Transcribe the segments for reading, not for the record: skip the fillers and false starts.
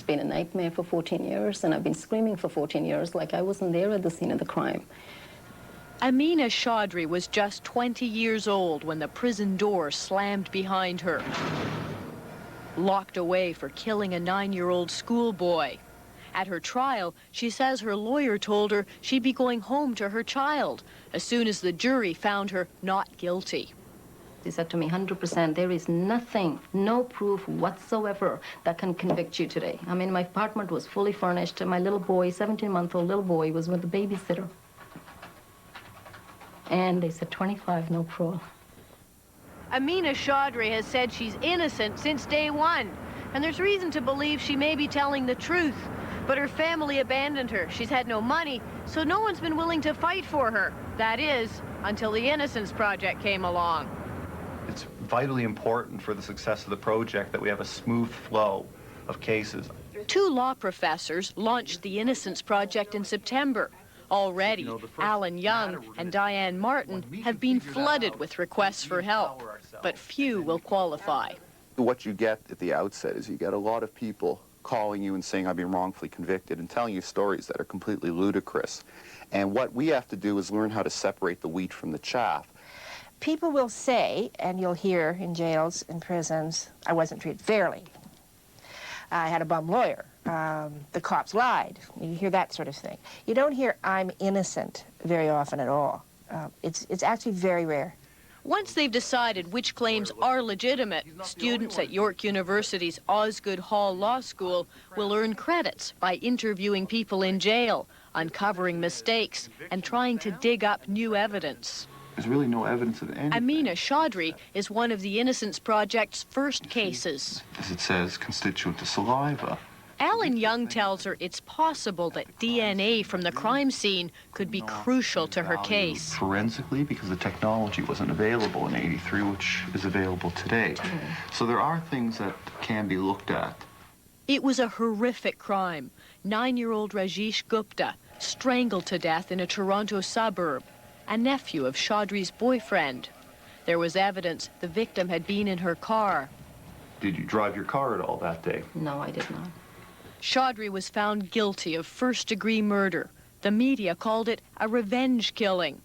been a nightmare for 14 years, and I've been screaming for 14 years like I wasn't there at the scene of the crime. Amina Chaudhry was just 20 years old when the prison door slammed behind her. Locked away for killing a 9-year-old schoolboy. At her trial, she says her lawyer told her she'd be going home to her child as soon as the jury found her not guilty. He said to me, 100%, there is nothing, no proof whatsoever that can convict you today. I mean, my apartment was fully furnished, and my little boy, 17-month-old little boy, was with the babysitter. And they said 25, no parole. Amina Chaudhry has said she's innocent since day one, and there's reason to believe she may be telling the truth. But her family abandoned her. She's had no money, so no one's been willing to fight for her. That is, until the Innocence Project came along. It's vitally important for the success of the project that we have a smooth flow of cases. 2 law professors launched the Innocence Project in September. Already, Alan Young and Diane Martin have been flooded with requests for help, but few will qualify. What you get at the outset is you get a lot of people calling you and saying, I've been wrongfully convicted, and telling you stories that are completely ludicrous. And what we have to do is learn how to separate the wheat from the chaff. People will say, and you'll hear in jails and prisons, I wasn't treated fairly. I had a bum lawyer. The cops lied. You hear that sort of thing. You don't hear I'm innocent very often at all. It's actually very rare. Once they've decided which claims are legitimate, students at York University's Osgoode Hall Law School will earn credits by interviewing people in jail, uncovering mistakes, and trying to dig up new evidence. There's really no evidence of anything. Amina Chaudhry is one of the Innocence Project's first cases. As it says, constituent to saliva. Alan Young tells her it's possible that DNA from the crime scene could be crucial to her case. Forensically, because the technology wasn't available in '83, which is available today. So there are things that can be looked at. It was a horrific crime. 9-year-old Rajesh Gupta strangled to death in a Toronto suburb, a nephew of Chaudhry's boyfriend. There was evidence the victim had been in her car. Did you drive your car at all that day? No, I did not. Chaudhry was found guilty of first-degree murder. The media called it a revenge killing.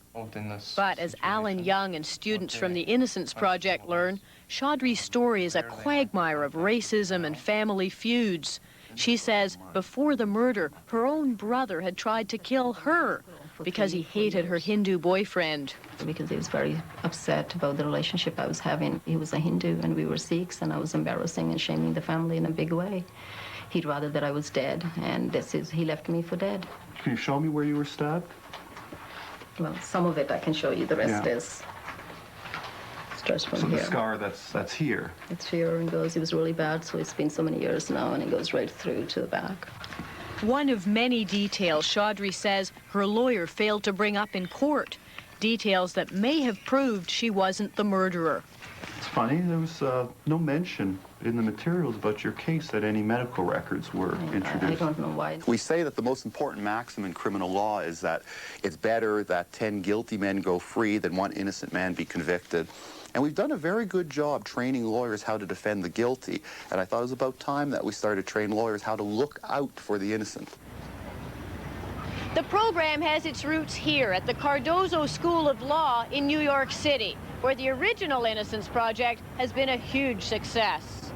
But as Alan Young and students from the Innocence Project learn, Chaudhry's story is a quagmire of racism and family feuds. She says before the murder, her own brother had tried to kill her because he hated her Hindu boyfriend. Because he was very upset about the relationship I was having. He was a Hindu and we were Sikhs, and I was embarrassing and shaming the family in a big way. He'd rather that I was dead, and he left me for dead. Can you show me where you were stabbed? Well, some of it I can show you. The rest is starts from here. So the scar that's here. It's here and goes. It was really bad, so it's been so many years now, and it goes right through to the back. One of many details Chaudhry says her lawyer failed to bring up in court. Details that may have proved she wasn't the murderer. It's funny, there was no mention in the materials about your case that any medical records were introduced. I don't know why. We say that the most important maxim in criminal law is that it's better that 10 guilty men go free than 1 innocent man be convicted. And we've done a very good job training lawyers how to defend the guilty. And I thought it was about time that we started to train lawyers how to look out for the innocent. The program has its roots here at the Cardozo School of Law in New York City, where the original Innocence Project has been a huge success.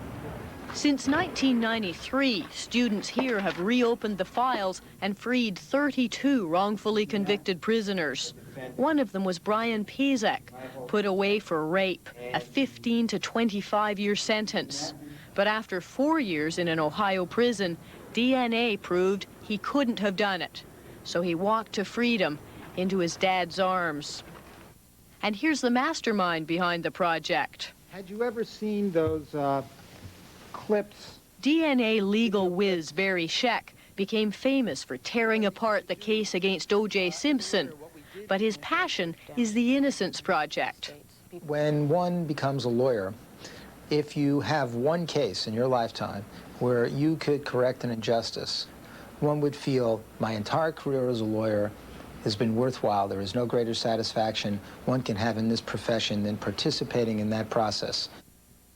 Since 1993, students here have reopened the files and freed 32 wrongfully convicted prisoners. One of them was Brian Pizek, put away for rape, a 15 to 25-year sentence. But after 4 years in an Ohio prison, DNA proved he couldn't have done it. So he walked to freedom into his dad's arms. And here's the mastermind behind the project. Had you ever seen those clips? DNA legal whiz Barry Scheck became famous for tearing apart the case against O.J. Simpson. But his passion is the Innocence Project. When one becomes a lawyer, if you have one case in your lifetime where you could correct an injustice, one would feel my entire career as a lawyer has been worthwhile. There is no greater satisfaction one can have in this profession than participating in that process.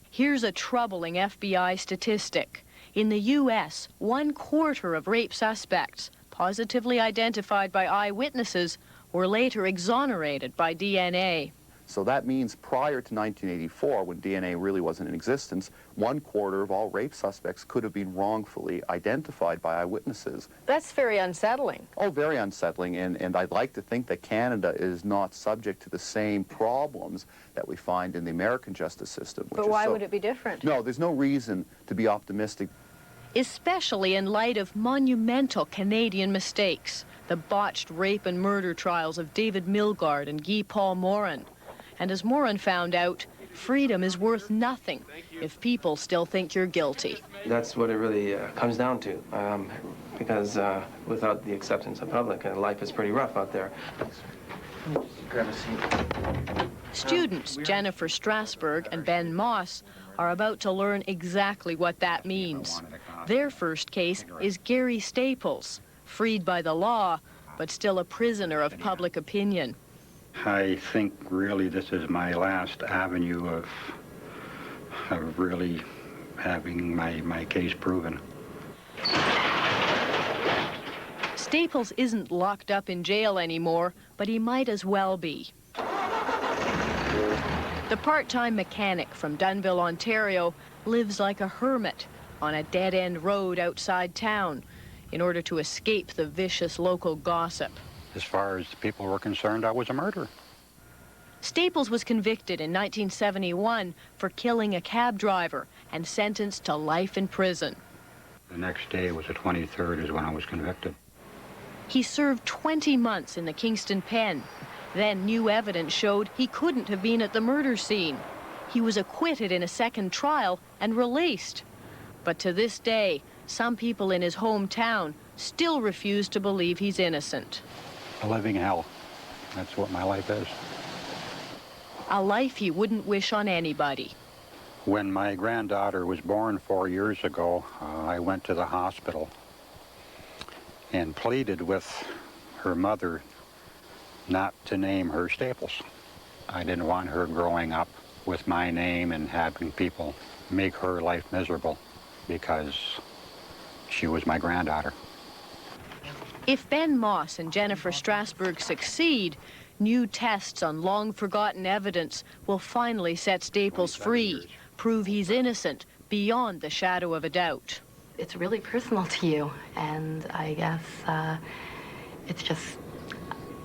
Here's a troubling FBI statistic. In the U.S., 1/4 of rape suspects, positively identified by eyewitnesses, were later exonerated by DNA. So that means prior to 1984, when DNA really wasn't in existence, 1/4 of all rape suspects could have been wrongfully identified by eyewitnesses. That's very unsettling. Oh, very unsettling, and I'd like to think that Canada is not subject to the same problems that we find in the American justice system. But why would it be different? No, there's no reason to be optimistic. Especially in light of monumental Canadian mistakes, the botched rape and murder trials of David Milgaard and Guy Paul Morin. And as Morin found out, freedom is worth nothing if people still think you're guilty. That's what it really comes down to, because without the acceptance of public, life is pretty rough out there. Grab a seat. Students Jennifer Strasberg and Ben Moss are about to learn exactly what that means. Their first case is Gary Staples, freed by the law, but still a prisoner of public opinion. I think really this is my last avenue of really having my case proven. Staples isn't locked up in jail anymore, but he might as well be. The part-time mechanic from Dunnville, Ontario, lives like a hermit on a dead-end road outside town in order to escape the vicious local gossip. As far as people were concerned, I was a murderer. Staples was convicted in 1971 for killing a cab driver and sentenced to life in prison. The next day was the 23rd is when I was convicted. He served 20 months in the Kingston pen. Then new evidence showed he couldn't have been at the murder scene. He was acquitted in a second trial and released. But to this day, some people in his hometown still refuse to believe he's innocent. A living hell. That's what my life is. A life he wouldn't wish on anybody. When my granddaughter was born 4 years ago, I went to the hospital and pleaded with her mother not to name her Staples. I didn't want her growing up with my name and having people make her life miserable because she was my granddaughter. If Ben Moss and Jennifer Strasberg succeed, new tests on long-forgotten evidence will finally set Staples free, prove he's innocent beyond the shadow of a doubt. It's really personal to you, and I guess it's just,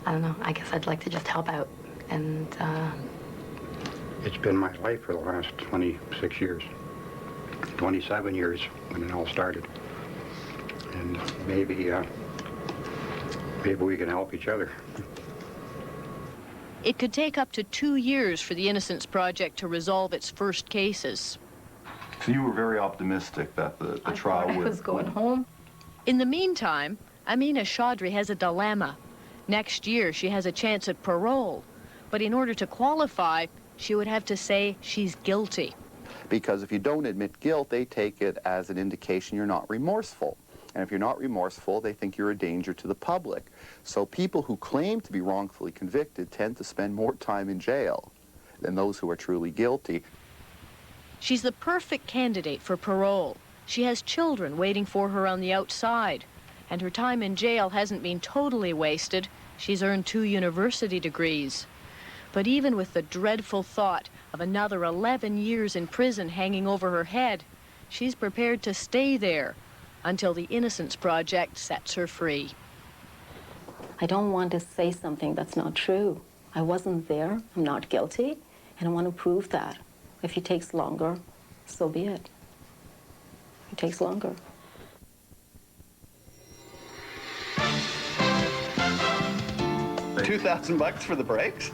I don't know, I guess I'd like to just help out, and It's been my life for the last 26 years, 27 years when it all started. And maybe we can help each other. It could take up to 2 years for the Innocence Project to resolve its first cases. So you were very optimistic that the trial would... I was going home. In the meantime, Amina Chaudhry has a dilemma. Next year, she has a chance at parole. But in order to qualify, she would have to say she's guilty. Because if you don't admit guilt, they take it as an indication you're not remorseful. And if you're not remorseful, they think you're a danger to the public. So people who claim to be wrongfully convicted tend to spend more time in jail than those who are truly guilty. She's the perfect candidate for parole. She has children waiting for her on the outside. And her time in jail hasn't been totally wasted. She's earned 2 university degrees. But even with the dreadful thought of another 11 years in prison hanging over her head, she's prepared to stay there until the Innocence Project sets her free. I don't want to say something that's not true. I wasn't there, I'm not guilty, and I want to prove that. If it takes longer, so be it. It takes longer. $2,000 for the brakes?